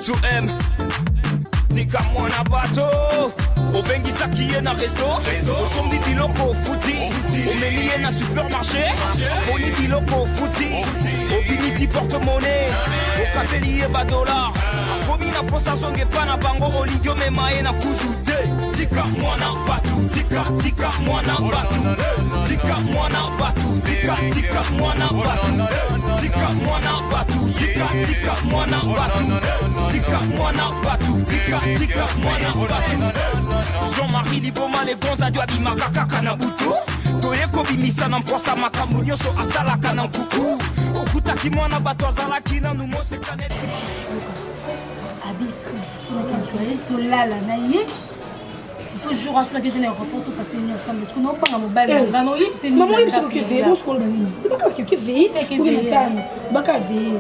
to M. Tika mwana bato Obengisa kiye na resto Osombi biloko futi Omemiye na supermarché Boni biloko futi Obimisi porte-monnaie Okapeliye ba dollar Komi na posa zonge pa na bango Olingyo memaye na kuzude Tika mwana batu Tika mwana batu Tika mwana batu Tika mwana batu Tika mwana batu Tika mwana batu Tika mwana batu Tika mwana batu Jean-Marie Liboma le gonza du abimaka kaka na butu Toyeko bimisa na mposa makambu nyoso asalaka na nkuku Okutaki mwana bato azalaki na numose kaneti Abi, tu n'as qu'à soirée, tu l'as là, naïe. Il faut que je rassure la question des rapports, tout passer ensemble. Tu n'as pas un mobile, maman, c'est une maman, il faut que veille, bon, je crois que tu n'as pas que veille, c'est que veille, baka veille.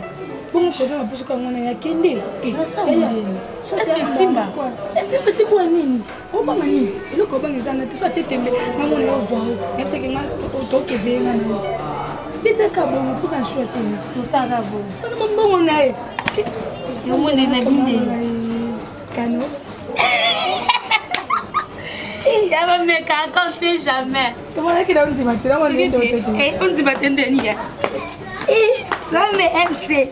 Bon, je crois que quand on a kende. Est-ce que Simba? Est-ce que tu vois nini? On va manier. Le copain est en train de faire tes mains. Maman est au voir. Est-ce que tu as que veille là? Peut-être que bon, pour un chouette. Tout ça là bon. Bon, on a. On est na binde. Cano. Il y a pas me raconter jamais. Comment est-ce que on dit maintenant on est d'autres? On dit maintenant dernier. Là mais MC.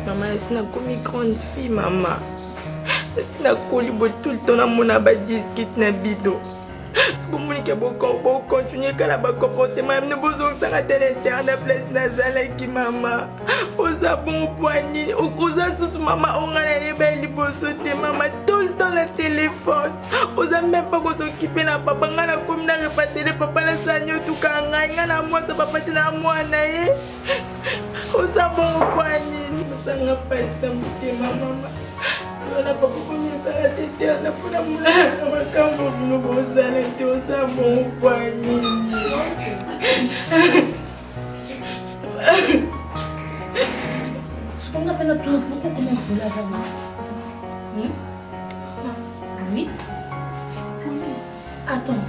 Maman, c'est une grande fille, maman. C'est une tout le temps à mon disque na bidon. C'est pour moi que beaucoup continuer à la comportement. Même nous besoin de s'arrêter la place nasale qui maman. Osa bon poignet, osa sous maman, on a les belles bossotés maman tout le temps le téléphone. Osa même pas qu'on s'occupe na papa, on a comme na repassé le papa la sanyo tout kanga, on a moi ça papa tina moi nae. Osa bon poignet, ça n'a pas été maman. On n'a pas beaucoup de ça à tête, on a pour la moula, on va quand même nous poser à l'intérieur, ça mon poignet. Ce qu'on appelle tout le monde, comment on peut l'avoir? Oui. Attends.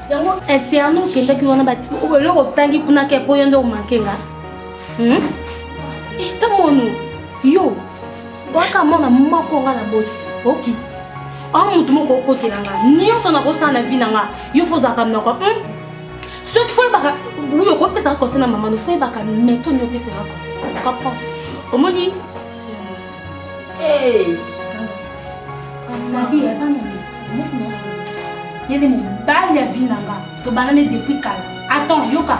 Il y a un interno qui est dans le bâtiment. Où est le rotangi pour n'a qu'à pas y en manquer là? Et t'as mon yo. Waka mona mako nga na boti. Ok. Amutu moko côté nanga. Nyonso na kosa na vie nanga. Yo foza ka noko. Ce qu'il faut baka oui ko pesa ko na maman no faut baka meto no pesa ko se. Comprends. Omoni. Eh. Na vie ya bana ni. Moko. Yele mo bal ya vie nanga. To banane depuis kala. Attends, yoka.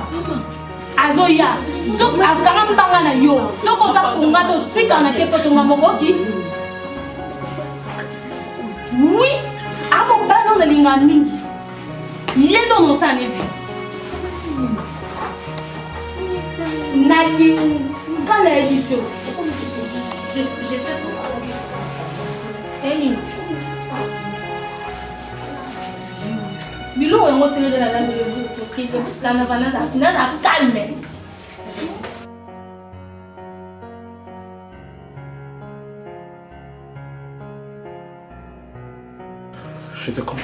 Azoya, sok akambanga na yo, sok oza punga to tika na kepo to ngamogoki. Oui, amo bano na linga mingi. Yendo no sa nevi. Na linga na édition. J'ai fait pour Eli. Bilo on se met dans la langue de vous. Ça n'a pas nada calme. Je te comprends.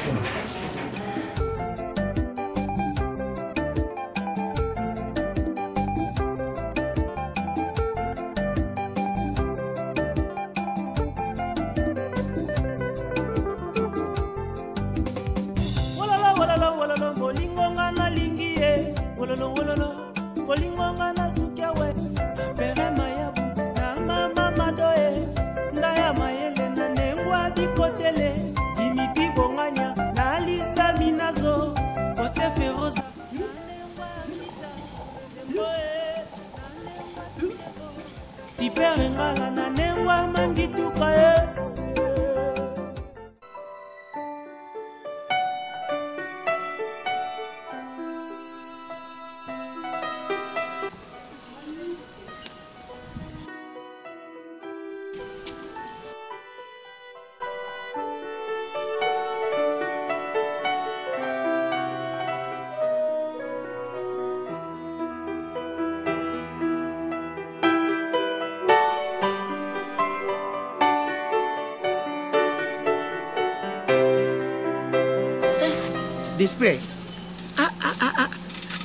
Display.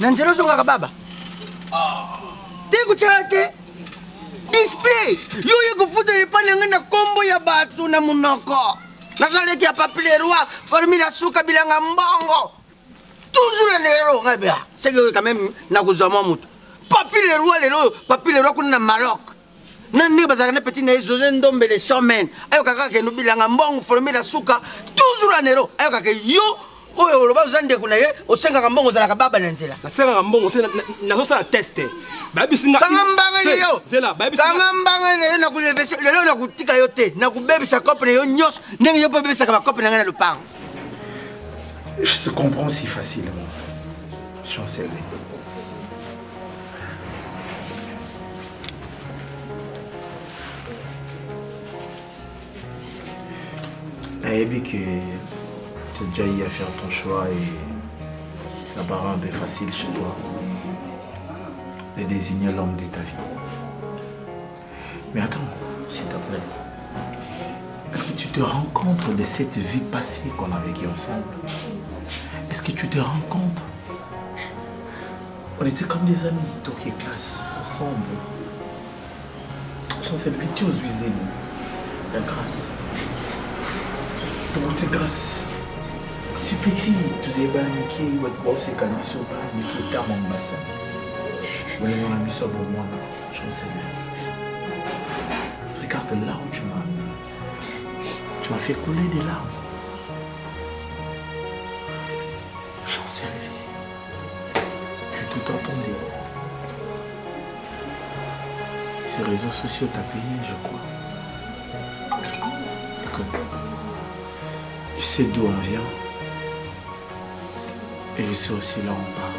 Nanjelo zonga baba. Teko chate. Display. Yo yeko futa ipana na kombo ya batu na munoko. Nazaleki ya papile roi, formula suka bilanga mbongo. Toujours les héros, c'est que quand même na kuzama mutu. Papile roi kuna na Maroc. Nani bazana petit na José Ndombe les showmen. Ayo kaka ke no bilanga mbongo formula suka. Toujours un héros. Ayo kaka yo oyo loba uzande kuna ye osenga mbongo zala baba na nzela. Nasenga mbongo te na so la teste. Babi singa. Kangambanga yo. Zela babi singa. Kangambanga ne na kulevese lelo na kutika yo te. Na kubebisa kope ne yo nyos. Ndenge yo pa bebisa ka kope na ngana lupango. Je te comprends si facilement, Chancelier. Aïe, que tu as déjà eu à faire ton choix et ça paraît un peu facile chez toi de désigner l'homme de ta vie. Mais attends, s'il te plaît. Est-ce que tu te rends compte de cette vie passée qu'on a vécue ensemble? Est-ce que tu te rends compte? On était comme des amis, toi qui classe, ensemble. Chancelier, tu oses viser la grâce. Pour tes grâces. Si petit, tu sais pas, qui est aussi canisso, qui est tard en bassin. On est dans la mission pour moi, Chancelier. Regarde là où tu m'as amené. Tu m'as fait couler des larmes. Chancelier, j'ai tout entendu. Ces réseaux sociaux t'ont payé, je crois. Écoute, je sais d'où on vient. Et je sais aussi là où on part.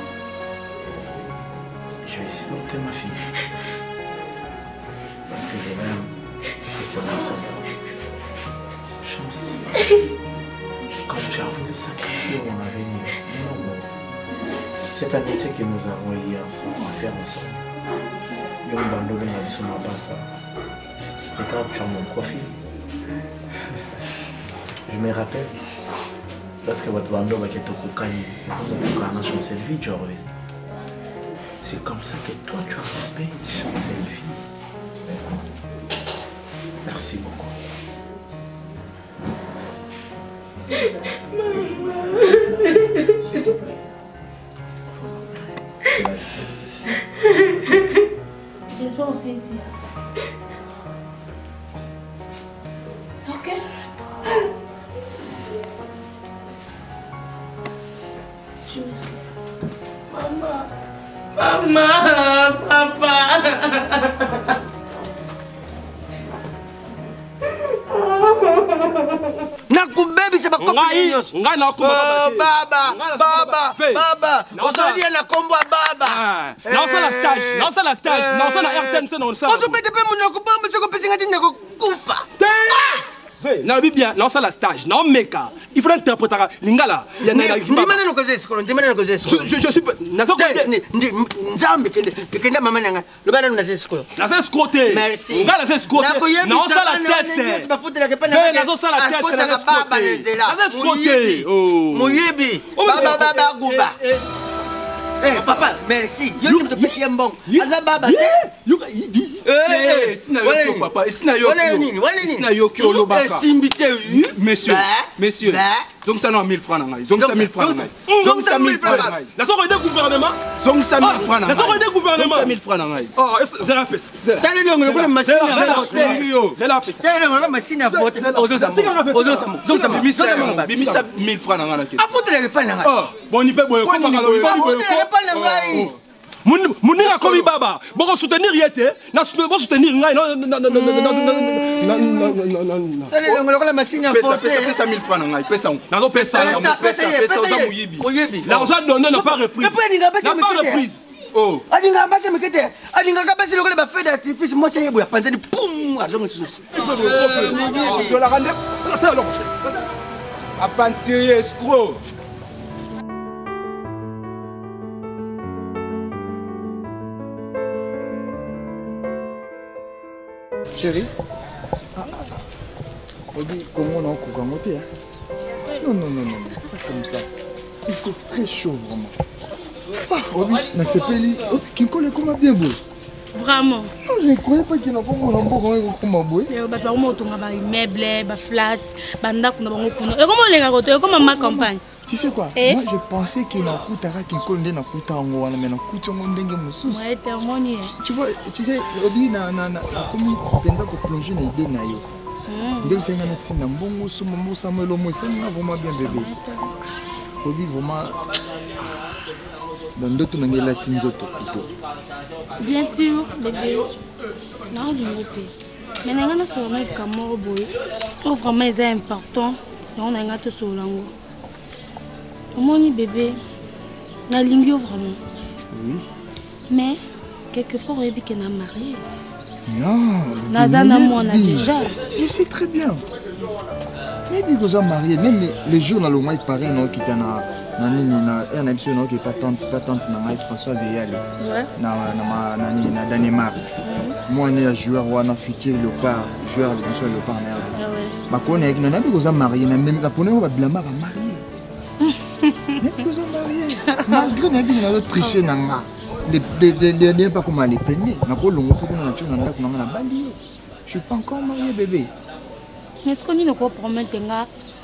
Je vais essayer de monter ma fille. Parce que je l'aime. Et c'est mon sang. Chance. Comme j'ai voulu sacrifier mon avenir. Non. Cette amitié que nous avons hier ensemble, à faire ensemble. Regarde, tu as mon profil. Je me rappelle. Lorsque votre bando va être au Kanye, Chancelier, tu aurais. C'est comme ça que toi tu as payé Chancelier. Merci beaucoup. S'il te plaît. J'espère aussi ici. Ok. Je m'excuse. Maman, papa. Nakubebisa bakopi nyonso. Ngai na komba baba. Ozali na kombo baba. Na osala stage. Na osala RTNC na osala. Ozopete pe munoko bombe soko pesinga tinda ko kufa. Na bibia na osala stage. Na omeka. Il faut interpréter lingala. Ndimana no koze skolo. Je suis na soko nzambe kende mama nanga. Lobana no na skolo. Na skolo. Merci. Ngala na skolo. Na osala test. Na osala test na baba nzela. Muyibi. Baba guba. Papa, merci. Yo ni mtopesi mbongo. Aza baba te. Sina yo papa, sina yo. Sina yo ki olobaka. Simbite yu. Messieurs. Donc ça non 1000 francs nangai. Donc ça 1000 francs nangai. Donc ça 1000 francs nangai. La soko de gouvernement. Donc ça 1000 francs nangai. La soko de gouvernement. 1000 francs nangai. Oh, c'est la peste. Tale ndongo ko machine à voter. C'est la peste. Tale ndongo machine à voter. Bimisa 1000 francs nangai. Afutre pas nangai. Oh, bon ni pe boye ko ngalo. Afutre pas nangai. Moninga komi baba, boko soutenir yete, na soutenir ngai non. Tale ndongo ko machine à voter. Pesa 1000 francs nangai, pesa. Nazo pesa za muyibi. L'argent donné n'a pas reprise. N'a pas reprise. Oh. Adinga basi mekete. Adinga kabasi lokole ba feu d'artifice moi c'est boya panzani poum azongo tsusu. Je la rendre. Ça alors. Aventurier escroc. Chérie, on dit comment on a encore monté. Non, pas comme ça. Il fait très chaud vraiment. Obi, na sepeli, Obi, Kinkole comment bien beau. Vraiment. Non, je ne croyais pas qu'il y a pas mon amour comment beau. Bah comment on tombe ba immeuble, ba flat, ba ndako na bango kuno. Et comment les gars comment ma campagne? Tu sais quoi? Moi je pensais qu'il n'a coûtera Kinkole na kuta ngo wana mais na kuta ngo ndenge mususu. Ouais, témoigner. Tu vois, tu sais, Obi na comme penza ko plonger na idée na yo. Ndé usenga na tina mbongo somo mo Samuel mo senga vraiment bien bébé. Obi vraiment dans d'autres manières tinzoto plutôt. Bien sûr, bébé. Non, je ne peux. Mais nous avons sur notre caméra boy. Oh vraiment c'est important. On a gâté sur l'angle. Comment ni bébé? Na lingio vraiment. Oui. Mais quelque part on est bien qu'on a marié. Non. Nazana moi on a déjà. Je sais très bien. Mais bien qu'on a marié, même le jour dans le mois il paraît non qui t'en a. Nani na émission non qui pas tante na Maï Françoise et Yali. Ouais. Na Danemark. Moi on est joueur wana futur le part, joueur de monsieur le part na. Ah ouais. Ba connaît na nabi koza marié na même la pone ba blama ba marié. Nabi koza marié. Malgré nabi na tricher na nga. Les pas comment les peiner. Na ko longo ko na tuna na ko na bali. Je suis pas encore marié bébé. Mais est-ce qu'on ne peut promettre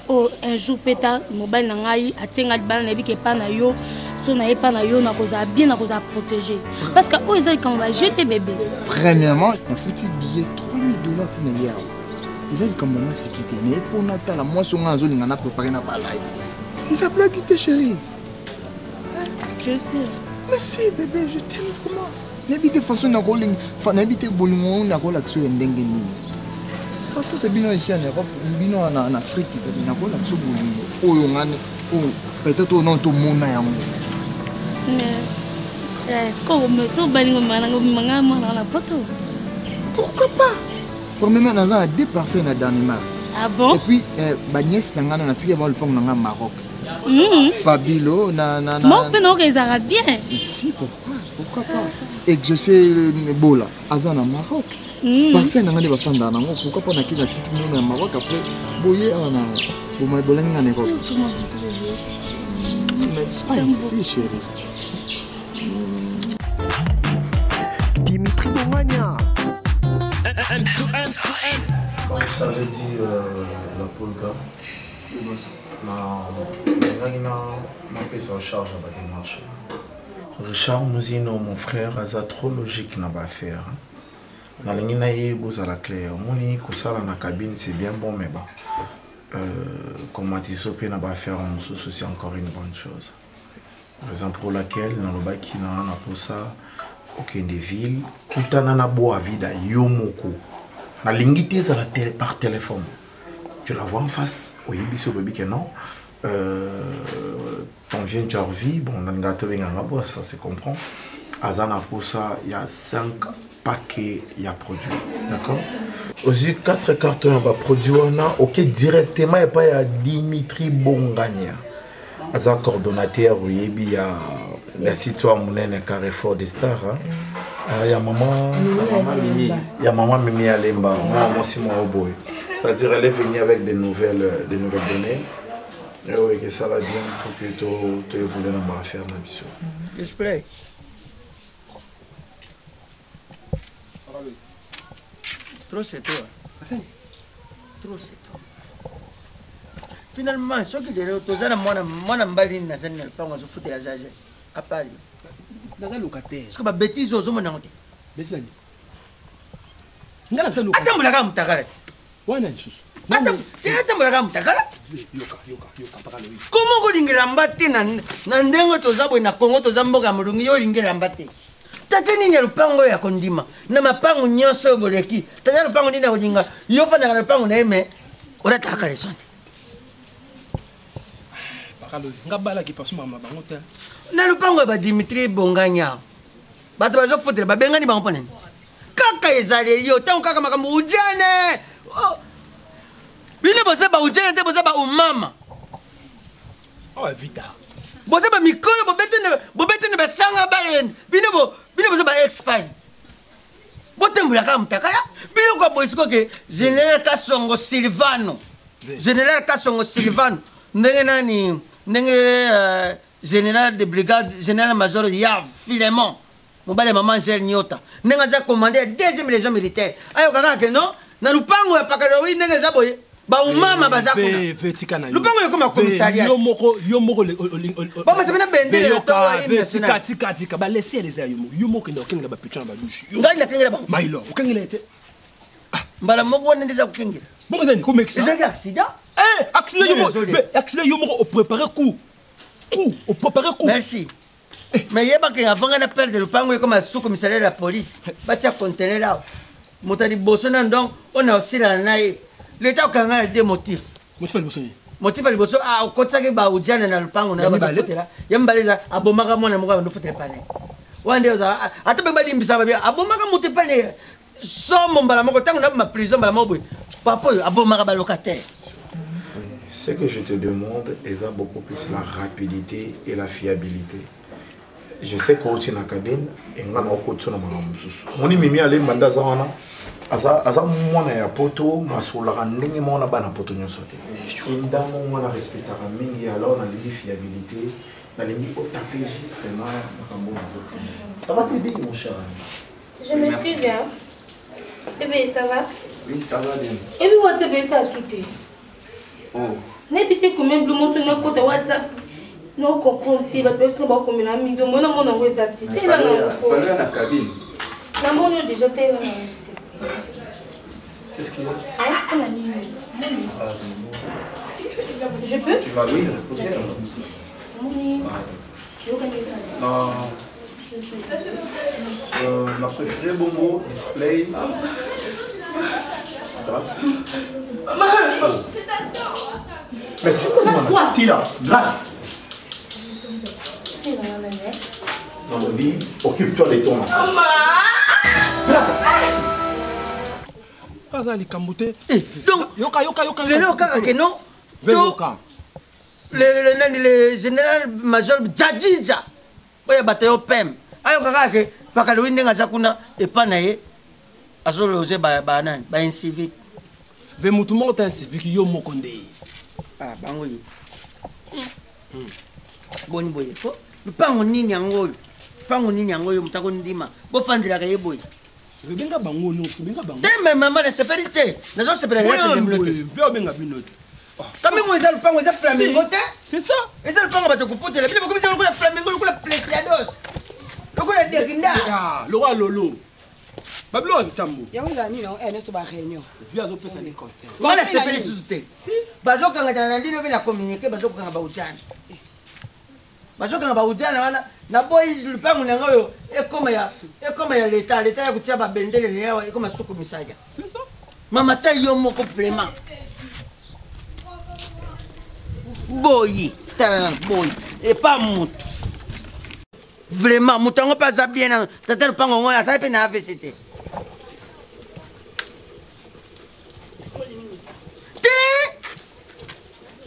oh un jour péta mobile nangai atenga bana na bike pa na yo so na pas na yo na koza bien na koza protéger parce que oh ils quand on va jeter bébé. Premièrement, na fouti billet $3000 tina ya. Ils ont comme maman c'est quitté mais pour Natal moi son ngazo linga na préparer na balai. Ils s'appellent quitter chérie. Je sais. Mais si bébé, je t'aime vraiment. N'habite façon na rolling, n'habite bolingo na rola action ndenge nini. Tout est bien ici en Europe, bien en Afrique, il y a beaucoup de peut-être au nom de mon nom. Est-ce qu'on me sent bien pourquoi pas? Pour me mettre dans 2 personnes à Danemark. Ah bon? Et puis, ma nièce n'a pas tiré le pont dans le Maroc. Pabilo, Mon père ils arrêtent bien. Si, pourquoi pas? Et je sais, Bola, Azan au Maroc. Personne n'a pas de femme dans le Maroc. Pourquoi pas? On a qui a tiré le Maroc après, Boyer, on a bolé en Europe. Ah, ici, chérie. Dimitri Bongania. Comme ça, j'ai dit la Polga. Ma prise en charge de la démarche. Richard nous dit non, mon frère, c'est trop logique n'a pas faire. Dans les ninaïe, vous à la clé. Moni, ça dans la cabine, c'est bien bon, mais bon. Comme Matisso n'a pas faire en sous, c'est encore une bonne chose. Raison pour laquelle, dans le bac qui n'a pas pour ça, aucune des villes, tout en a beau à vida, yomoko. La lingité, ça par téléphone. Tu la vois en face, oui, bisous bébé que non. Ton vient Jarvi, bon, on a un gâteau avec ça se comprend. Azana pour ça, il y a 5 paquets, il y a produit, d'accord? Aussi 4 cartons, on va produire, on a, ok, directement, il y a Dimitri Bongania. Aza coordonnateur, oui, il y a la citoyenne à Carrefour des Stars. Il y a maman Mimi Alemba, moi aussi mon boy. C'est-à-dire elle est venue avec des nouvelles données. Et oui, que ça va bien pour que tu évolues dans ma affaire. Display. Trop c'est toi. Trop c'est toi. Finalement, ce qui est tout ça, moi, mbali na zani na pas on se foutre la zage. À Paris. Dans un locataire. Parce que ma bêtise aux hommes n'ont pas. Attends, la gamme tagara. Ouais, non, juste. Attends, la gamme tagara. Comment vous l'ingénieur mbate na ndengo tozabo na Congo tozamboka mulungi yo l'ingénieur mbate. Tata nini lupango ya kondima na mapango nyonso boleki. Tata lupango nini kodinga yo fa na lupango na eme. Ora taka lesonte. Ngabala qui passe maman bango te. Na lupango ba Dimitri Bongania. Bato bazo fotre ba bengani bango ponen. Kaka ezali yo tango kaka makambo ujane. Bine boza ba ujane te boza ba umama. Oh vita. Boza ba mikolo bobete ne ba sanga balen. Bine boza ba ex-files. Botembula kaka mtakala. Bine kwa boisiko ke General Kasongo Silvano. General Kasongo Silvano. Ndenge nani ndenge général de brigade, général-major ya Filemon. Mon bal maman Zer Nyota. Nengaza commandé deuxième légion militaire. Ayo kaka que non, na lupango ya pakalowi nengaza boye. Ba umama bazako. Lupango ya comme commissariat. Yo moko ba ma sabena bendele yo tika ba laisser les ayo. Yo moko ndo kinga ba pichana ba douche. Ngai na kengela ba. Mailo, ukangela ete. Mbala moko wana ndeza kukengela. Bongo nani ko Mexique. C'est un accident. Accident yo moko. Accident yo moko au préparer coup. Au préparer coup. Merci. Mais il y a pas qu'avant on a perdu le pango comme un sous-commissariat de la police. Batia conteneur là. Motadi Bosona donc on a aussi la naïe. L'État a des motifs. Motif à Bosona. Motif à Bosona ah au côté que ba udiana na le pango na ba fote là. Yambaleza abomaka mona moko ba fote pane. Wande oza atabe ba limbisa ba abomaka mote pane. Somo mbala moko tango na ma prison mbala moko. Papa abomaka ba locataire. Ce que je te demande est beaucoup plus la rapidité et la fiabilité. Je sais que tu es dans la cabine et tu es dans la cabine. Mon mimi allé manda zawana asa mwana ya poto masula ndenge mona bana poto nyosote. Sinda mona respecta mingi alors na li fiabilité na li ko taper justement makambo na ça va t'aider mon cher. Je m'excuse hein. Bébé ça va? Oui, ça va bien. Et puis WhatsApp ça sauté. Oh. N'habitez quand même le mot sur notre côté WhatsApp. Non, comprenez, vous pouvez savoir comme un ami de mon nom, on a ça. Tu es là, la cabine. La monnaie déjà, tu es là. Qu'est-ce qu'il y a? Hein? On a mis. Je peux? Tu vas oui, reposer là. Monnaie. Tu veux regarder ça? Non. Ma préférée bonbon, display. Grâce. Mais c'est quoi? Qu'est-ce qu'il y a? Grâce. Non, Bobby, occupe-toi de ton enfant. Donc, le général-major Djadija, oya bataillon PEM. Ayo kaka ke pakalowi ndenga zakuna epanaye azoloze ba nani ba incivique. Ve mutu moko ta incivique yo moko nde. Ah bango yi. Boni boye ko. Lupango nini yango? Pango nini yango yo mutako ndima. Bo fandira ka yeboye. Benga bango no, benga bango. Deme maman la sécurité. Nazo sepela lettre de bloqué. Ve benga binote. Kami mo ezal pango ezal flamingo te? C'est ça. Ezal pango bato kufutela. Bile comme ça ko la flamingo ko la plesiados. Ko la deginda. Ah, le roi Lolo. Bablo Tambo. Yango ngani no ene so ba réunion. Vi azo pesa ni conseil. Mala sepeli susute. Bazo kanga tana ndino bina communiquer bazo kanga ba uchana. Bazo kanga ba uchana wana na boy lupango nanga yo ekoma ya l'état ya kutia ba bendele ne yawa ekoma suku misaja. C'est ça. Mama ta yo moko vraiment. Boy, tala boy et pas mout. Vraiment mutango pas ça bien tata lupango ngona ça pe na AVCT.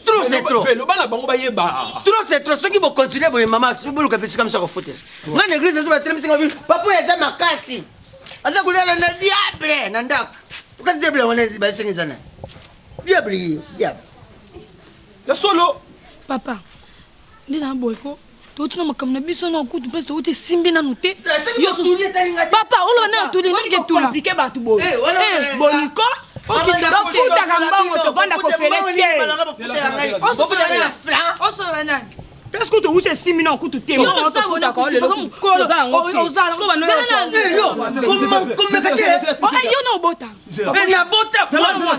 Trop c'est trop. Le bana bango ba yeba. Trop c'est trop. Ceux qui vont continuer boy maman, tu peux le caper comme ça au fauteuil. Moi l'église je vais très bien vu. Papa ya za makasi. Asa kulela na diable na ndako. Ukasi diable wana ba sengezana. Diable. Le solo. Papa. Ndina boyko. Totuna makamna biso na kutu place to simbi na nute. Papa, olo na tuli ninge tula. Compliqué ba tu boy. Boniko. Ok, donc futa kambango to vanda ko felete. Oso na. Parce que tu uses 6 minutes kutu te. Mo to futa ko le lo. Ko ba no yo no bota. Na bota.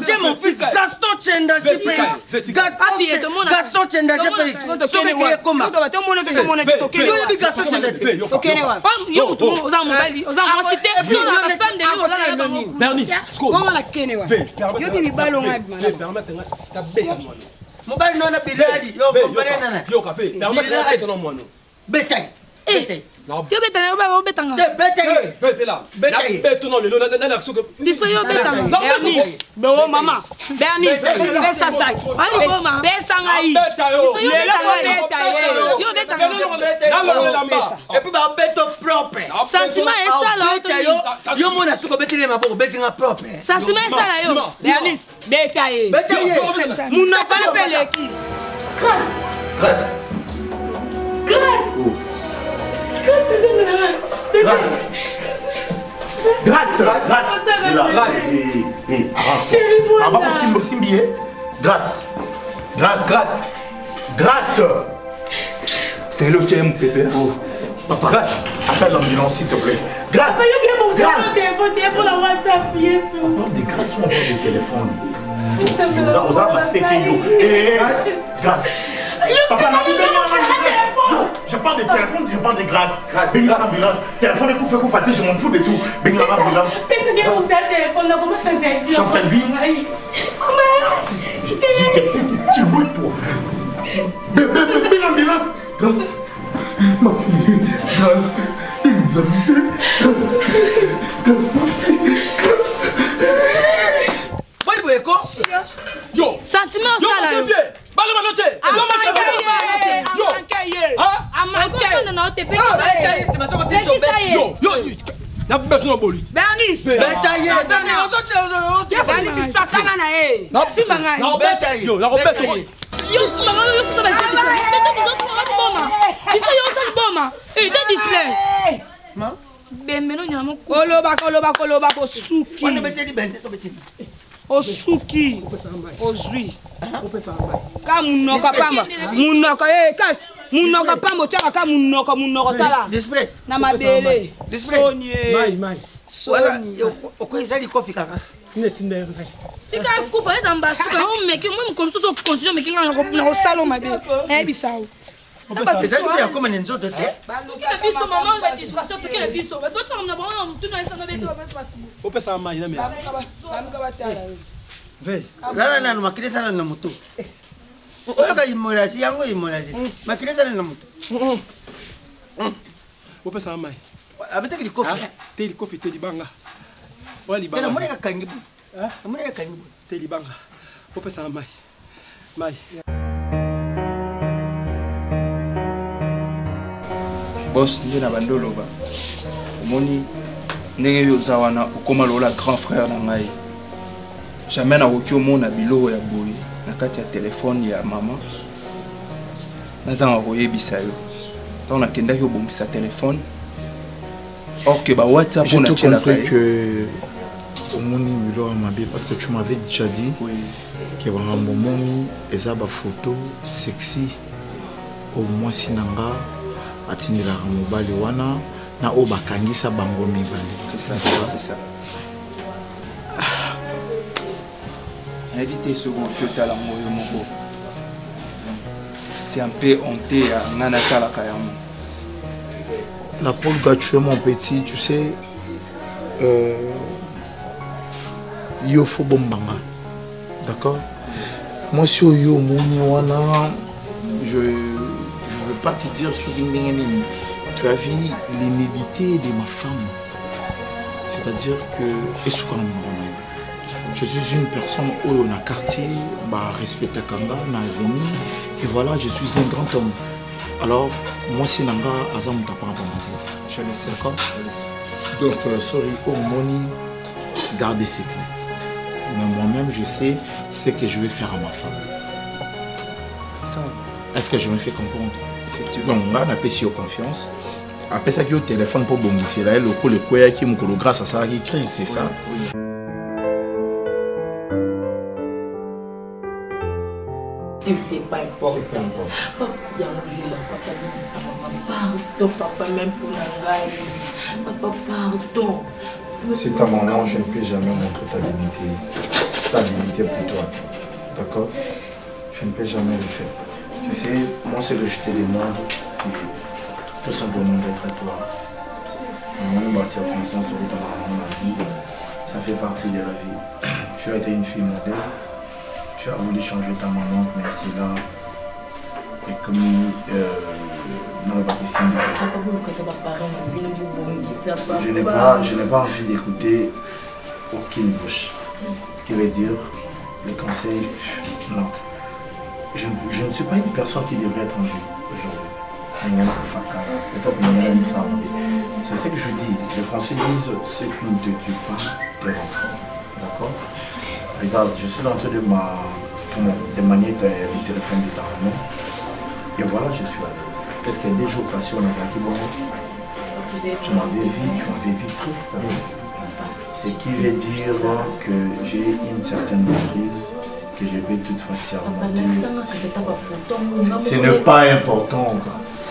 C'est mon fils Gaston Chenda Félix. Gaston Chenda Félix. Soke ki koma. To mo no to mo no to ke. Yo bi Gaston Chenda. Tokene wa. Yo to oza mobali, oza mo cité. Yo na femme de lui oza na bango. Bernie, Ko na kene wa. Yo bi balo ngabi mana. Permettre ta beta moi. Mobali no na biladi. Yo compare nana. Yo café. Permettre ta non moi non. Betay. Betay. Yo betanga ba betanga. Betay. Betay là. Betay. Betay non le na so que. Biso yo betanga. Bernie. Bo mama. Bernie. Besa sac. Ali bo mama. Besa ngai. Le la beta ye. Yo betanga. Et puis ba beto propre. Sentiment et ça là. Yo mona suko betile maboko betinga propre. Sentiment et ça là yo. Bernie. Beta ye. Betay. Muna ko peleki. Grâce. Grâce. Oh. Grâce. Grâce. Grâce. Chérie, moi. Ah, bah, Simbi, grâce. Grâce. C'est le thème, pépé. Oh. Papa, grâce. Appelle l'ambulance, s'il te plaît. Grâce. Pour la WhatsApp, Yesu. On parle de grâce ou on parle de téléphone? Vous avez massé grâce. Papa, je parle de téléphone, je parle de grâce. Grâce. Téléphone, je m'en fous de tout. Ambulance. Chancel vie. Tu loues pour. Ambulance. Grâce. Ma fille. Grâce. Grâce, ma fille. Grâce. Yo. Sentiment ça là. Osuki, ozui. Ka munoko pamba. Munoko kasi. Munoko pamba chaka ka munoko tala. Display. Na mabele. Display. Mai. Sonia. Okoizali kofi kaka. Netinde. Tika kufa eza mbasi ka o meki mo comme ça continue meki na ko salon mabele. Bisao. Ezali bien comme une nzoto te. Biso maman va distraction to ke biso. D'autres on na bon tout na ça na beto ba. Opesa mai na mia. Ve. Lala na makile sana na moto. Oyo ka imolasi yango imolasi. Makile sana na moto. Opesa mai. Abete ki kofi. Te li kofi te li banga. Wali banga. Tena mwana kangi. Mwana kangi. Te li banga. Opesa mai. Mai. Boss, je na bandolo ba. Omoni ndenge yo zawana okoma lola grand frère na ngai. Jamais na okyo mona bilo ya boye na kati ya téléphone ya maman. Nazanga koyebisa yo. Tant na kenda yo bombisa téléphone. Or que ba WhatsApp je on a compris que omoni bilo ya mabe parce que tu m'avais déjà dit que bangambo momi eza ba photo sexy au moins sinanga atindira mobali wana na o bakangisa bango mibali. C'est ça, c'est ça. Invité second que tu as la moyo moko. C'est un peu honté à Nanata la Kayamo. La Paul tu es mon petit, tu sais, il faut bombanga. D'accord? Moi si yo moni wana je veux pas te dire ce que tu as vu l'humilité de ma femme. C'est-à-dire que je suis une personne où on a quartier, respecte Kanga, on a avenir, et voilà, je suis un grand homme. Alors, moi, c'est Nanga, Azam Tapara Pamati. Je le sais, d'accord? Je le sais. Donc, sorry, au moni, gardez secret. Mais moi-même, je sais ce que je vais faire à ma femme. Ça. Est-ce que je me fais comprendre? Effectivement. Donc, on a payé confiance. Après ça, il y a le téléphone pour bongisser là, le quoi qui me colle grâce à ça, qui crise, c'est ça. Oui. C'est pas important. Papa, même pour la gagne. Papa, pardon. C'est ta maman, je ne peux jamais montrer ta dignité. Sa dignité pour toi. D'accord? Je ne peux jamais le faire. Tu sais, moi, c'est que je te demande, c'est tout simplement d'être à toi. Même ma circonstance dans la vie, ça fait partie de la vie. Tu as été une fille modèle. Tu as voulu changer ta maman, mais c'est là. Et comme je n'ai pas envie d'écouter aucune bouche qui veut dire les conseils. Non. Je ne suis pas une personne qui devrait être en vie aujourd'hui. C'est ce que je dis. Les Français disent ce qui ne te tue pas, les enfants. D'accord? Regarde, je suis en train de manier le téléphone de ta maman. Et voilà, je suis à l'aise. Est-ce que des jours passés, on a fait bon? Tu m'avais vu triste. Ce qui veut dire que j'ai une certaine maîtrise, que je vais toutefois surmonter. Ce n'est pas important, grâce.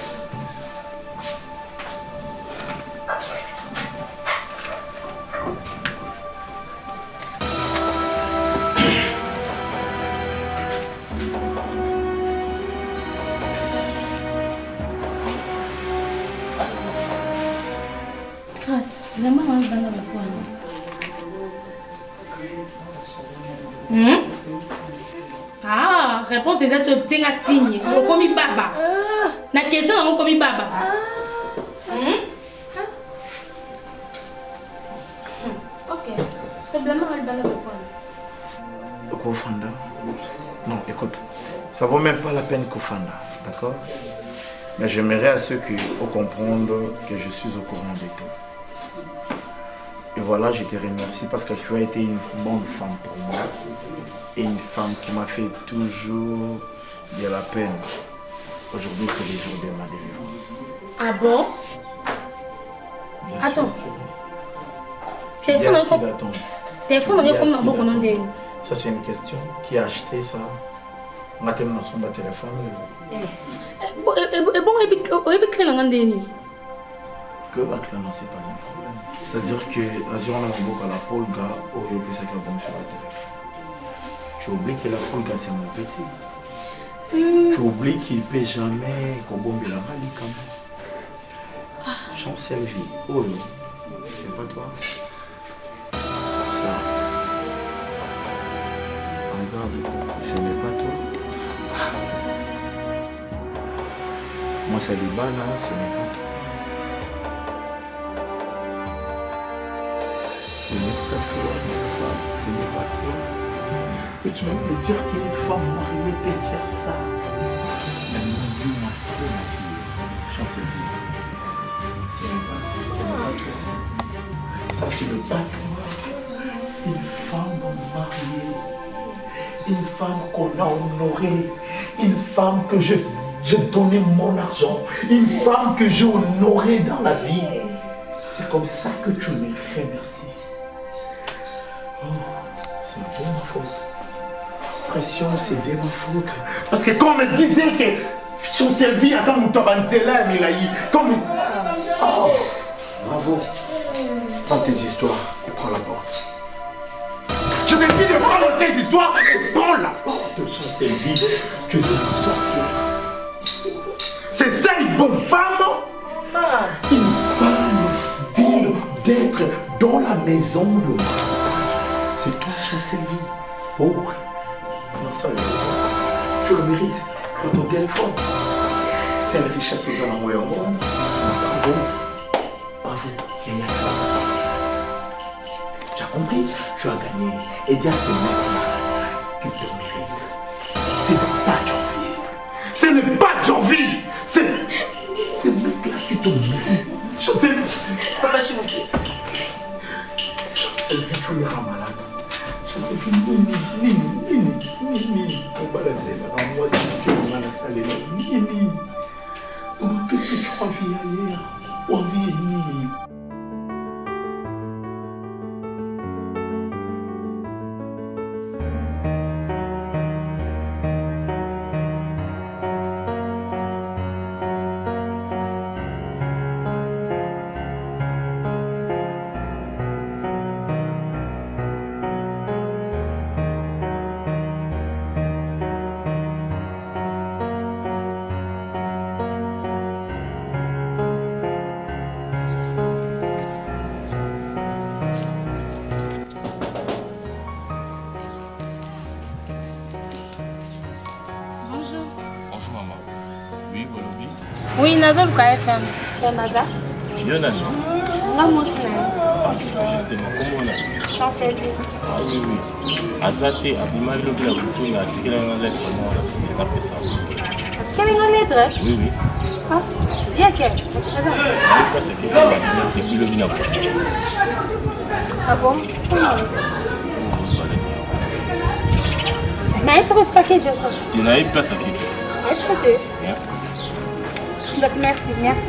Ah, réponse des autres, tiens à signe. On commis baba. La question, on commis baba. Ok. C'est vraiment un bon répondre. Kofanda? Non, écoute, ça vaut même pas la peine Kofanda, d'accord? Mais j'aimerais à ceux qui vont comprendre que je suis au courant de tout. Et voilà, je te remercie parce que tu as été une bonne femme pour moi. Et une femme qui m'a fait toujours de la peine. Aujourd'hui, c'est le jour de ma délivrance. Ah bon? Bien attends. Tu dis à qui d'attendre? Ça, c'est une question. Qui a acheté ça? On a tellement son téléphone. Et bon, que la clé, non, c'est pas un problème. C'est-à-dire que la beaucoup à la Polga, au lieu que ça soit bon sur le téléphone. Tu oublies que la Polga, c'est mon petit. Tu oublies qu'il ne peut jamais bomber la balle quand même. Chancel-Vie, oh non, c'est pas toi. Ça. Regarde, ce n'est pas toi. Moi, c'est les balles, là, ce n'est pas toi. Ce n'est pas toi, ma femme, ce n'est pas toi. Et tu vas me dire qu'une femme mariée peut faire ça. Mais mon Dieu m'a trop, ma fille. Chancel-Vie. Ce n'est pas toi. Ça, c'est le pas toi. Une femme mariée. Une femme qu'on a honorée. Une femme que j'ai donné mon argent. Une femme que j'ai honorée dans la vie. C'est comme ça que tu me remercies. Oh, c'est de ma faute. Pression, c'est de ma faute. Parce que quand on me disait que Chancel-Vie a ça mon tabanzela, mais là, comme. Oh, bravo. Prends tes histoires et prends la porte. Je te dis de prendre tes histoires et prends la porte, Chancel-Vie. Tu es une sorcière. C'est ça une bonne femme? Une femme digne d'être dans la maison de moi. C'est toi, Chancel-Vie. Oh, non, ça, tu le mérites dans ton téléphone. C'est la richesse aux alentours au monde. Bravo. Bravo. Et tu as compris? Tu as gagné. Et dis à ces mecs-là qu'ils te méritent. Ce n'est pas Janvier. Ce n'est pas Janvier. C'est ces mecs-là qui te méritent. Chancel-Vie, tu me rends malade. Chancel-Vie, Nini, on va la selle. Moi, c'est que tu m'as la salle là. Nini. Qu'est-ce que tu as envie hier? Envie, Nini. Oui, Nazol KFM. C'est Maza. Bien ami. Justement, comment on a? Chancel-Vie. Ah oui, oui. Azate, Abima, le bleu, tout a tiré une lettre, on a tiré après ça. Quelle est une lettre? Oui, oui. Ah, il y a quelle? Depuis le vinaigre. Ah bon? C'est moi. Mais tu restes pas que je crois. Tu n'as pas place à qui? Ah, tu sais. Merci, merci.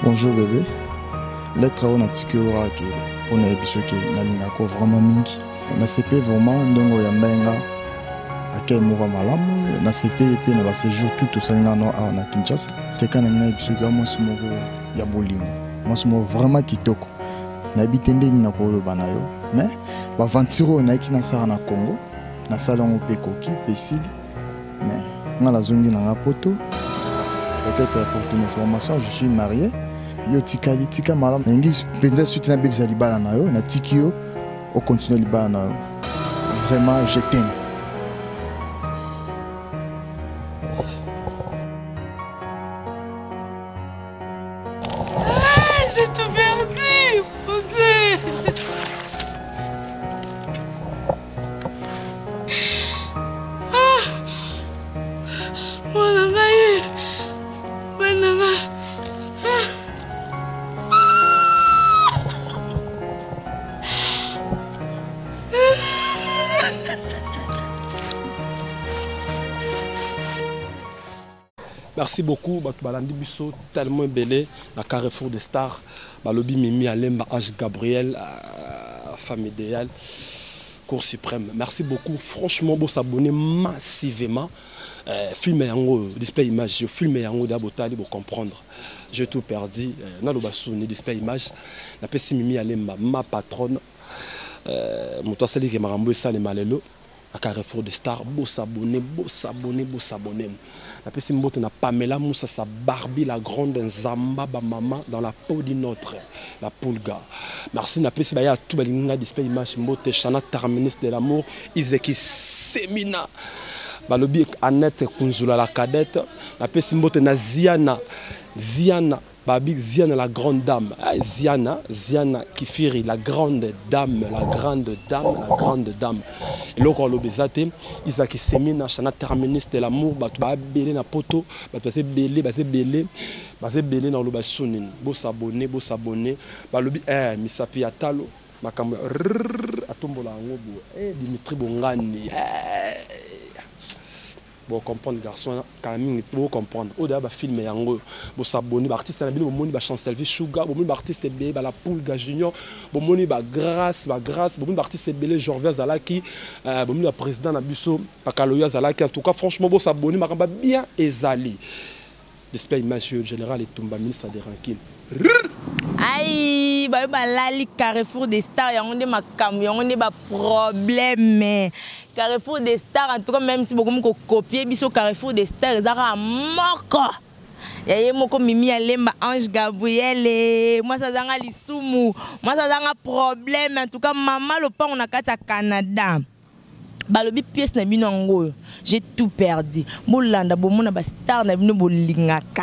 Bonjour bébé. Lettre on a tikelora ke on a bisoke na linga ko vraiment mingi. Na CP vraiment ndongo ya mbenga akay mura malamu na CP pe na ba séjour tout au salinga no na Kinshasa. Teka na ngai bisoke mo smoko ya bolingo. Mo smoko vraiment kitoko. Na bitende ni na ko lo banayo. Mais ba ventiro na ki na sara na Congo. Na salon pe koki pe sili. Mais ngala zongi na poto. Peut-être pour ton information, je suis marié. Yo tikali tika malam ngi penza suite na bébé za libala na yo na tikio au continuer libala na yo. Vraiment je t'aime. J'ai tout perdu, mon Dieu. Mon ami, mon ami. Merci beaucoup, Balandi Bisso, tellement belé, la Carrefour des Stars, Balobi Mimi Alemba, Ange Gabriel, femme idéale, Cour suprême. Merci beaucoup, franchement, vous s'abonner massivement. Filmer en display image, je filme en d'abotali pour comprendre. J'ai tout perdu. Dans le basson, display image, la PC Mimi Alemba, ma patronne, mon toit c'est qui m'a remboursé ça les malélo, la Carrefour des Stars, beau s'abonner, beau s'abonner, beau s'abonner. La petite mbote na Pamela Moussa sa Barbie la grande Zamba ba maman dans la peau d'une autre la Pulga. Merci na petite baya tout balinga display image mbote Chana terminus de l'amour Izeki Semina. Balobi Annette Kunzula la cadette la petite mbote na Ziana Babi Ziana la grande dame. Ziana Kifiri la grande dame, la grande dame, la grande dame. Et là, on a Isaki Semina, Chana terminus de l'amour, bah belé na poto, bah belé dans le bassonin. Beau s'abonner, bah le Misapi Atalo, makambo atombola ngobo, Dimitri Bongani. Bon comprendre garçon quand même pour comprendre au début filmer yango bo s'abonner artiste na bino moni ba chancel Sugar bo moni artiste be ba la Pulga Junior bo moni ba grâce bo moni artiste belé Jorvez Zalaki bo moni président na biso Pakaloya Zalaki en tout cas franchement bo s'abonner makamba bien ezali display image général et Tumba ministre des rankines. Aïe, bah lali Carrefour des Stars, y a des macam, y a des problèmes. Carrefour des Stars, en tout cas même si beaucoup de copier, biso Carrefour des Stars, ils ont moko. Y a moko Mimi Alemba, Ange Gabriel, moi ça zanga lisumu, moi ça zanga problème. En tout cas maman le pas on a qu'à Canada. Balobi pièce na bino ngo, j'ai tout perdu. Bolanda bomona ba star na bino bolingaka.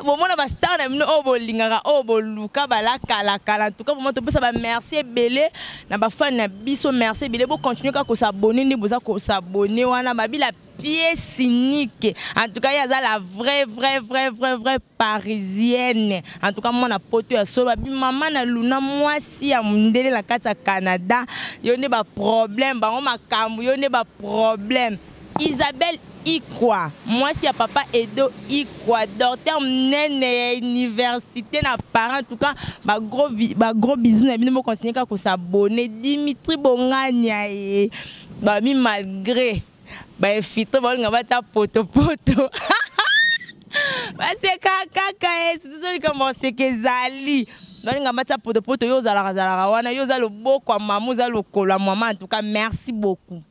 Bon, on va star na bino obolingaka oboluka balakala kala en tout cas vraiment to pesa ba merci belé na ba fan na biso merci belé bo continuer ka ko s'abonner ni boza ko s'abonner wana ba bi la pièce unique en tout cas il y a la vraie parisienne en tout cas moi na poto ya so ba bi maman na luna mwasi ya mundele la kati ya Canada yone ba problème ba makambu yone ba problème Isabelle Ikwa, moi si à papa Edo Ikwa, docteur nene université na parent en tout cas ba gros bisous na bino mo continuer ka ko s'abonner Dimitri Bongani ba mi malgré ba filtre ba nga ta poto ba te kaka c'est désolé comment c'est que zali ba nga ta poto yo zala wana yo zalo boko mamu zalo kola maman en tout cas merci beaucoup.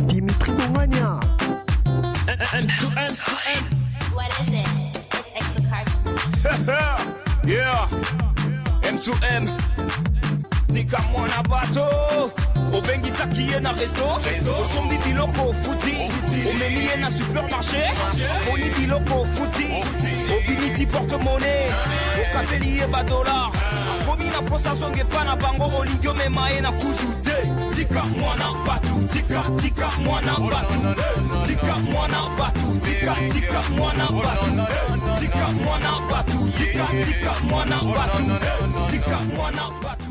Dimitri Bongania. M2M. What is it? It's extra card. Yeah. M2M. Tika mwana bato. obengisaki ye na resto osombi biloko futi omemi ye na supermarché poni biloko futi obimisi porte-monnaie okapeli ye badolar akomi na posa zonge epa na bango olingi omema ye na kuzu te tika mwana batu tika mwana batu tika mwana batu tika mwana batu tika mwana batu tika mwana batu tika mwana batu